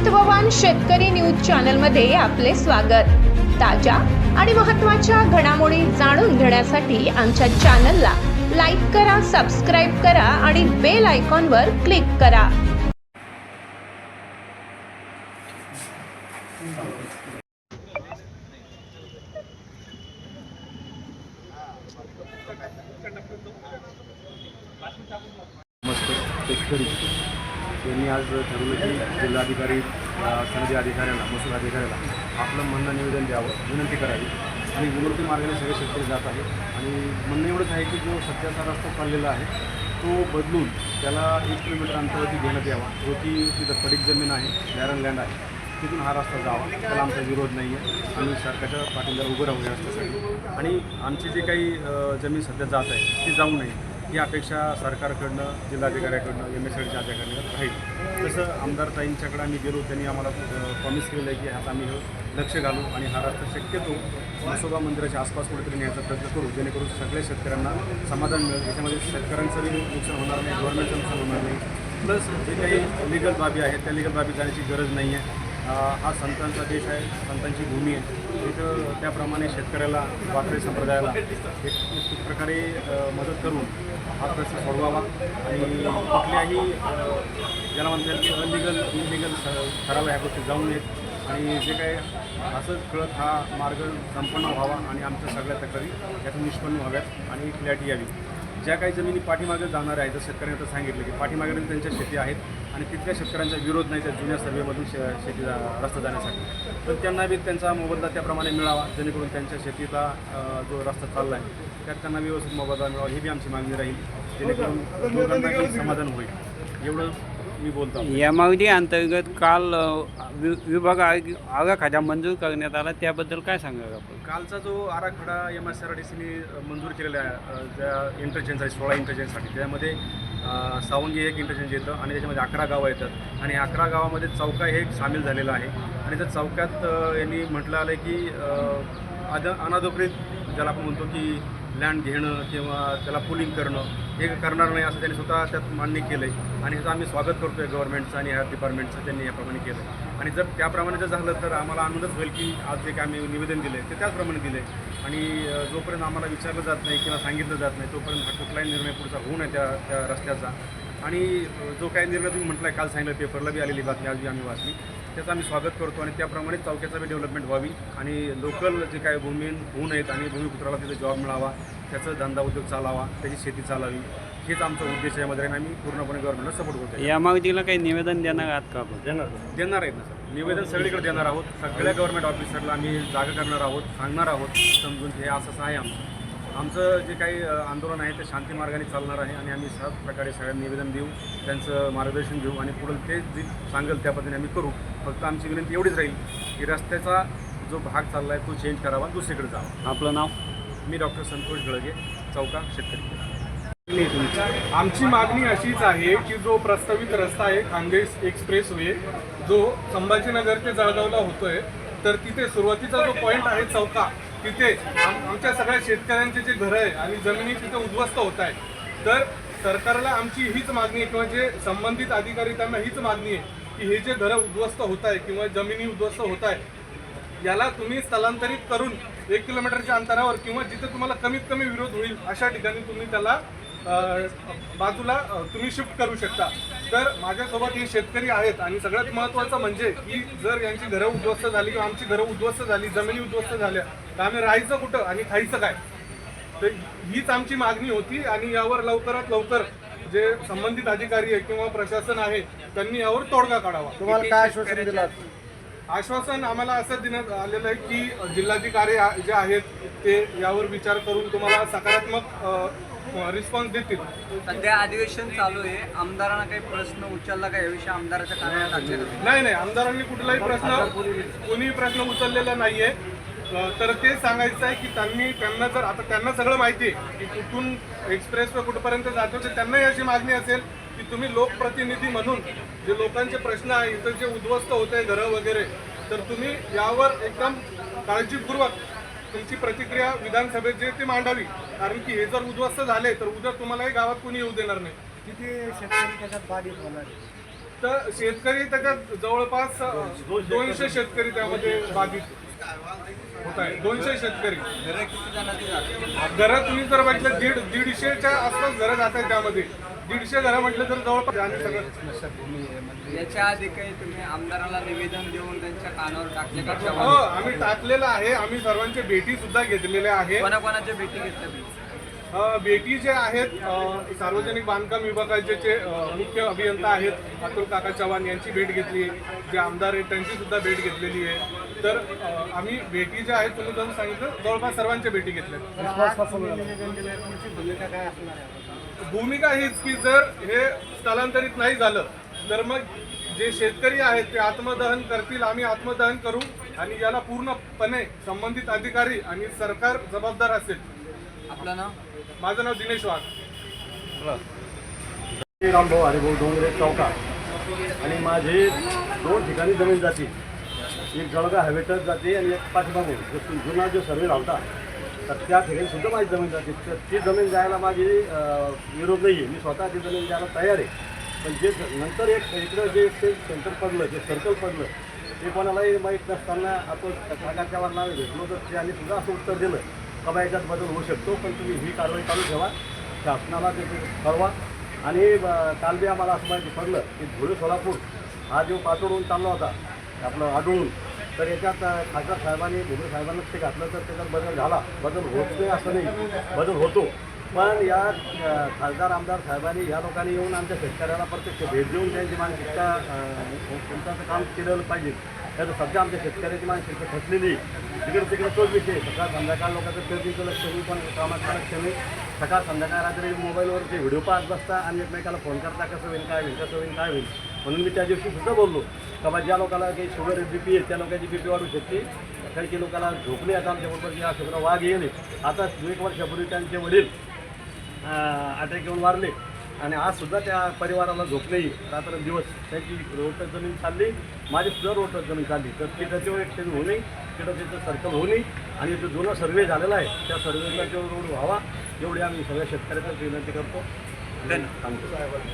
महत्त्ववान शेतकरी न्यूज चॅनलमध्ये आपले स्वागत। ताज्या आणि महत्त्वाच्या घडामोडी जाणून घेण्यासाठी आमच्या चॅनलला लाईक करा, सबस्क्राइब करा आणि बेल आयकॉनवर क्लिक करा। नमस्ते शेतकरी यांनी आज ठरवलं की जिल्हाधिकारी सनदी अधिकाऱ्यांना महसूल अधिकाऱ्याला आपलं म्हणणं निवेदन द्यावं, विनंती करावी आणि विनंती मार्गाने सगळे शेतकरी जात आहेत। आणि म्हणणं एवढंच आहे की जो सध्याचा रस्ता चाललेला आहे तो बदलून त्याला 1 किलोमीटर अंतरावरती घेण्यात यावा, जो की तिथं पडीक जमीन आहे, बॅरन लँड आहे, तिथून हा रस्ता जावा। त्याला आमचा विरोध नाही आहे, आम्ही सरकारच्या पाठींवर उभं राहू या रस्त्यासाठी। आणि आमची जी काही जमीन सध्या जात आहे ती जाऊ नये ही अपेक्षा सरकारकडनं, जिल्हाधिकाऱ्याकडनं, MSIDच्या अधिकाऱ्यांकडनं राहील। तसं आमदार ताईंच्याकडे आम्ही गेलो, त्यांनी आम्हाला प्रॉमिस केलेलं आहे की आता आम्ही लक्ष घालू आणि हा रस्ता शक्यतो म्हसोबा मंदिराच्या आसपास कुठेतरी न्यायचा प्रयत्न करू, जेणेकरून सगळ्या शेतकऱ्यांना समाधान मिळेल। याच्यामध्ये शेतकऱ्यांचंही नुकसान होणार नाही, गव्हर्नमेंटचं नुकसान होणार नाही, प्लस जे काही लिगल बाबी आहेत त्या लिगल बाबी जाण्याची गरज नाही आहे। हा संतांचा देश आहे, संतांची भूमी आहे, इथं त्याप्रमाणे शेतकऱ्याला, वारकरी संप्रदायाला एक प्रकारे मदत करून हा प्रश्न सोडवावा आणि कुठल्याही ज्याला म्हणता येईल की अनलिगल इनलिगल ठराव ह्या गोष्टी जाऊ नयेत आणि जे काही असंच कळत हा मार्ग संपन्न व्हावा आणि आमच्या सगळ्या तक्रारी यातून निष्पन्न व्हाव्यात आणि क्लॅरिटी यावी। ज्या काही जमिनी पाठीमागे जाणार आहेत तर शेतकऱ्यांनी आता सांगितलं की पाठीमागे त्यांच्या शेती आहेत आणि तिथल्या शेतकऱ्यांचा विरोध नाही त्या जुन्या सर्वेमधून शेती रस्ता जाण्यासाठी, तर त्यांना बी त्यांचा मोबदला त्याप्रमाणे मिळावा, जेणेकरून त्यांच्या शेतीचा जो रस्ता चालला आहे त्यात त्यांना व्यवस्थित मोबदला मिळावा, ही बी आमची मागणी राहील, जेणेकरून लोकांना समाधान होईल। एवढं मी बोलतो। या मागणी अंतर्गत काल विभाग आराखडा मंजूर करण्यात आला, त्याबद्दल काय सांगाल आपण? कालचा जो आराखडा MSRDCने मंजूर केलेला आहे ज्या इंटरचेंज आहे 16 इंटरचेंजसाठी, त्यामध्ये सावंगी एक इंटरचेंज येतं आणि त्याच्यामध्ये 11 गावं येतात आणि 11 गावामध्ये चौका हे एक सामील झालेला आहे। आणि त्या चौक्यात यांनी म्हटलं आलं की अनाधिकृत ज्याला आपण म्हणतो की लँड घेणं किंवा त्याला पुलिंग करणं हे करणार नाही असं त्यांनी स्वतः त्यात मान्य केलं आहे आणि ह्याचं आम्ही स्वागत करतो आहे गव्हर्नमेंटचं आणि ह्या डिपार्टमेंटचं, त्यांनी याप्रमाणे केलं आहे। आणि जर त्याप्रमाणे जर झालं तर आम्हाला आनंदच होईल की आज जे काय आम्ही निवेदन दिलं आहे ते त्याचप्रमाणे दिलं आहे आणि जोपर्यंत आम्हाला विचारलं जात नाही किंवा सांगितलं जात नाही तोपर्यंत हा कुठलाही निर्णय पुढचा होऊ नये त्या रस्त्याचा। आणि जो काही निर्णय तुम्ही म्हटला आहे, काल सांगितलं, पेपरला बी आलेली बातमी आज बी आम्ही वाचली, त्याचं आम्ही स्वागत करतो आणि त्याप्रमाणे चौक्याचा बी डेव्हलपमेंट व्हावी आणि लोकल जे काही भूमीहीन होऊ नयेत आणि भूमिपुत्राला तिथे जॉब मिळावा, त्याचा धंदा उद्योग चालावा, त्याची शेती चालावी, हेच आमचा उद्देश आहे। यामध्ये आम्ही पूर्णपणे गव्हर्नमेंटला सपोर्ट करतो। या मागणीला काही निवेदन देणार आहात का आपण? देणार आहेत ना सर, निवेदन सगळीकडे देणार आहोत, सगळ्या गव्हर्नमेंट ऑफिसरला आम्ही जागा करणार आहोत, सांगणार आहोत समजून हे असं आहे आमचं जे काही आंदोलन आहे ते शांती मार्गाने चालणार आहे आणि आम्ही सर्व प्रकारे सगळ्यांना निवेदन देऊ, त्यांचं मार्गदर्शन घेऊ आणि पुढे ते जे सांगेल त्या पद्धतीने आम्ही करू। फक्त आमची विनंती एवढीच राहील की रस्त्याचा जो भाग चालला आहे तो चेंज करावा, दुसरीकडे जावा। आपलं नाव? मी डॉक्टर संतोष गळगे, चौका, शेतकरी। आमची मागणी अशीच आहे की जो प्रस्तावित रस्ता आहे खानदेश एक्सप्रेसवे जो संभाजीनगर ते जळगावला होतोय, तर तिथे सुरुवातीचा जो पॉईंट आहे चौका, तिथे आमच्या सगळ्या शेतकऱ्यांचे जे घरं आहे आणि जमिनी तिथे उद्ध्वस्त होत आहे, तर सरकारला आमची हीच मागणी आहे किंवा जे संबंधित अधिकारी त्यांना हीच मागणी आहे की हे जे घरं उद्ध्वस्त होत आहे किंवा जमिनी उद्ध्वस्त होत आहे याला तुम्ही स्थलांतरित करून 1 किलोमीटरच्या अंतरावर किंवा जिथे तुम्हाला कमीत कमी विरोध होईल अशा ठिकाणी तुम्ही त्याला बाजूला तुम्ही शिफ्ट करू शकता। तर माझ्यासोबत हे शेतकरी आहेत आणि सगळ्यात महत्त्वाचं म्हणजे की जर यांची घरं उद्ध्वस्त झाली किंवा आमची घरं उद्ध्वस्त झाली, जमिनी उद्ध्वस्त झाल्या, तर आम्ही राहायचं कुठं आणि खायचं काय? तर हीच आमची मागणी होती आणि यावर लवकरात लवकर जे संबंधित अधिकारी आहे किंवा प्रशासन आहे त्यांनी यावर तोडगा काढावा। तुम्हाला काय आश्वासन दिलं? आश्वासन आम्हाला असं देण्यात आलेलं आहे की जिल्हाधिकारी जे आहेत ते यावर विचार करून तुम्हाला सकारात्मक रिस्पॉन्स देतील। सध्या अधिवेशन चालू आहे, आमदारांना काही प्रश्न उचलला का याविषयी आमदाराच्या कानावर टाकले? नाही, आमदारांनी कुठलाही कोणी प्रश्न उचललेला नाहीये। तर ते सांगायचं आहे की त्यांना जर आता त्यांना सगळं माहिती आहे की कुठून एक्सप्रेसवे कुठपर्यंत जातो, तर त्यांना याची मागणी असेल की तुम्ही लोकप्रतिनिधी म्हणून जे लोकांचे प्रश्न आहे, इथं जे उद्ध्वस्त होत आहे घरं वगैरे, तर तुम्ही यावर एकदम काळजीपूर्वक तुमची प्रतिक्रिया विधानसभेत जे ते मांडावी, कारण की हे जर उद्ध्वस्त झाले तर उद्या तुम्हालाही गावात कोणी येऊ देणार नाही। किती शेतकरी त्याच्यात बाधित होणार? तर शेतकरी त्याच्यात जवळपास 200 शेतकरी त्यामध्ये बाधित होत आहे. 200 शेतकरी घरं किती जणांची जाते? घरात तुम्ही जर बघितलं 150च्या आसपास घरं जात आहेत त्यामध्ये. 150 घरं म्हटलं तर जवळपास आणि सगळं. याच्या आधी काही तुम्ही आमदाराला निवेदन देऊन त्यांच्या कानावर टाकले का? हो, आम्ही टाकलेलं आहे. आम्ही सर्वांच्या भेटी सुद्धा घेतलेल्या आहेत. कोणाकोणाच्या भेटी घेतल्या तुम्ही? भेटी जे आहेत सार्वजनिक बांधकाम विभागाचे जे मुख्य अभियंता आहेत अतुल काका चव्हाण यांची भेट घेतली, जे आमदार आहेत त्यांची सुद्धा भेट घेतलेली आहे. तर आम्ही भेटी ज्या आहेत तुम्ही जसं सांगितलं जवळपास सर्वांच्या भेटी घेतल्या. भूमिका हीच की जर हे स्थलांतरित नाही झालं तर मग जे शेतकरी आहेत ते आत्मदहन करतील, आम्ही आत्मदहन करू आणि याला पूर्णपणे संबंधित अधिकारी आणि सरकार जबाबदार असेल. आपलं नाव? माझं नाव दिनेश वाघ. रामभाऊ हरिभाऊ डोंगरे चौका आणि माझे 2 ठिकाणी जमीन जाते. एक जळगाव हवेतच जाते आणि एक पाठीमागून जुना जो सर्वे लावता तर त्या ठिकाणी सुद्धा माझी जमीन जाते. तर ती जमीन जायला माझी विरोध नाही आहे. मी स्वतः ती जमीन द्यायला तयार आहे. पण जे नंतर इकडं जे सेंटर पडलं, जे सर्कल पडलं ते कोणालाही माहीत नसताना आपण काकाच्या नावे घेतलो तर त्यांनी सुद्धा असं उत्तर दिलं का बा याच्यात बदल होऊ शकतो, पण तुम्ही ही कारवाई चालू ठेवा, शासनाला ते ठरवा. आणि काल बी आम्हाला असं माहिती पडलं की धुळे सोलापूर हा जो पातळून चालला होता आपलं आढळून, तर याच्यात खासदार साहेबांनी धुळे साहेबांना ते घातलं तर त्याच्यात बदल झाला. बदल होत नाही असं नाही, बदल होतो. पण या खासदार आमदार साहेबांनी या लोकांनी येऊन आमच्या शेतकऱ्याला प्रत्यक्ष भेट देऊन त्यांची मानसिकता तुमचं काम केलं पाहिजे. त्याचं सध्या आमच्या शेतकऱ्याची मानसिकता फसलेली. तिकडे तिकडे तोच विषय, सकाळ संध्याकाळ लोकांचं पेरणीचं लक्ष नाही, पण कामाचं लक्ष नाही. सकाळ संध्याकाळ रात्री मोबाईलवर ते व्हिडिओ पाहत बसता आणि एकमेकाला फोन करता कसं होईल, काय होईल, कसं होईल, काय होईल. म्हणून मी त्या दिवशी सुद्धा बोललो का बा ज्या लोकांना काही शुगर BP आहे त्या लोकांची BP वाढू शकते. काही काही लोकांना झोपले आता आमच्याबरोबर या शुगर वाघ येईल. आता 1 वर्षापूर्वी त्यांचे वडील अटॅक येऊन वारले आणि आज सुद्धा त्या परिवाराला झोप नाही. रात्रंदिवस त्यांची रोटट जमीन चालली, माझी सुद्धा रोटट जमीन चालली. तर तिथं तो एक होऊ नये, तिथं त्याचं सर्कल होऊ नये आणि जो जुना सर्वे झालेला आहे त्या सर्वेला तो रोड व्हावा एवढी आम्ही सगळ्या शेतकऱ्याचा विनंती करतो. धन्यवाद.